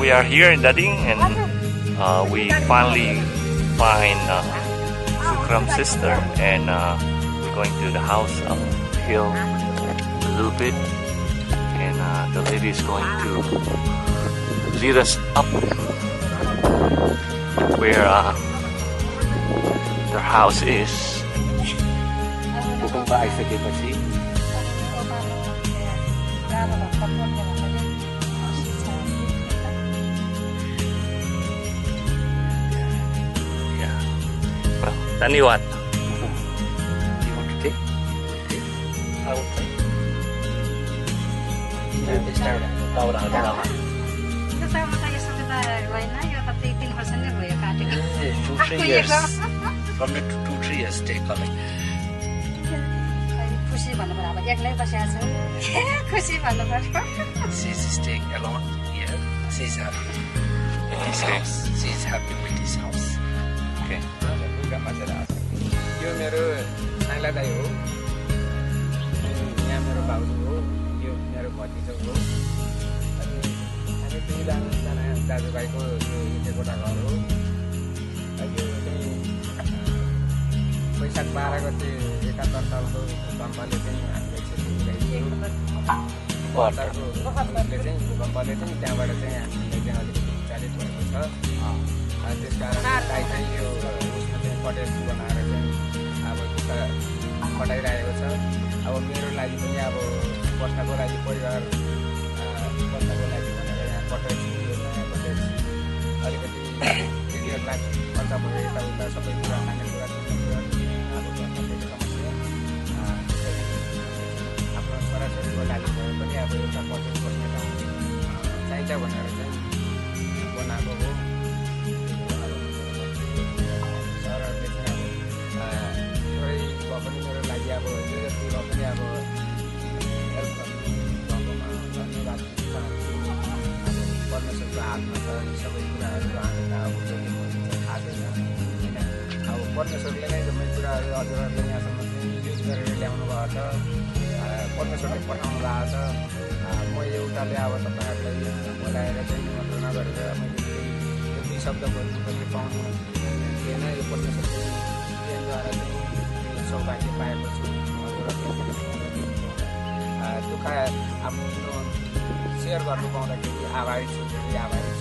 we are here in Dading, and we finally find Sukram's sister, and we're going to the house uphill a little bit, and the lady is going to lead us up where their house is. Dhanyawad. You want to take? I will take. From the 2-3 years take coming. She's staying alone here. She's happy with his house. She's happy with his house. Okay. यो मेरो Naila दाइ हो, यहाँ मेरो भाउजू हो, यो मेरो भतिजो हो, अनि हामी दुईजना दाजुभाइको यो एउटा घर हो। यो चाहिँ वैशाख 12 गते 71 सालको भूकम्पले चाहिँ हामीलाई भूकम्पले चाहिँ त्यहाँबाट चाहिँ हामीलाई चाहिँ अलिकति विचारित भएको छ। त्यस कारण दाइ चाहिँ यो उसमा चाहिँ कटेज बनाएर चाहिँ अब खटाइरहेको छ। अब मेरो लागि पनि अब बस्नको लागि परिवार बस्नको लागि भनेर यहाँ कटेज अलिकति 1.5 लाख खर्च भयो, यताउता सबै कुरा खानेकुरा अब बस्नको समस्या। आफ्नो छोराछोरीको लागि भए पनि अब एउटा कटेज बस्ने ठाउँ चाहिन्छ भनेर चाहिँ बनाएको हो। सरहरूले चाहिँ अब पनि मेरो लागि अब यो जति भए पनि अब हेल्प गर्नुमा धन्यवाद चाहन्छु। परमेश्वरको हातमा छ यी सबै कुराहरू, हामीलाई अब जति थाहा छैन होइन। अब परमेश्वरले नै जम्मै कुराहरू हजुरहरूले यहाँसम्म चाहिँ युज गरेर ल्याउनु भएको छ, परमेश्वरले पठाउनु भएको छ। म एउटाले अब तपाईँहरूलाई बोलाएर चाहिँ निमन्त्रणा गरेर मैले यो 2 शब्द बोल्नु पनि पाउनु थिएन। यो परमेश्वरको ज्ञानद्वारा चाहिँ सौभाग्य पाएको छु। दुःख आफ्नो सेयर गर्नु पाउँदाखेरि आभारी छु, धेरै आभारी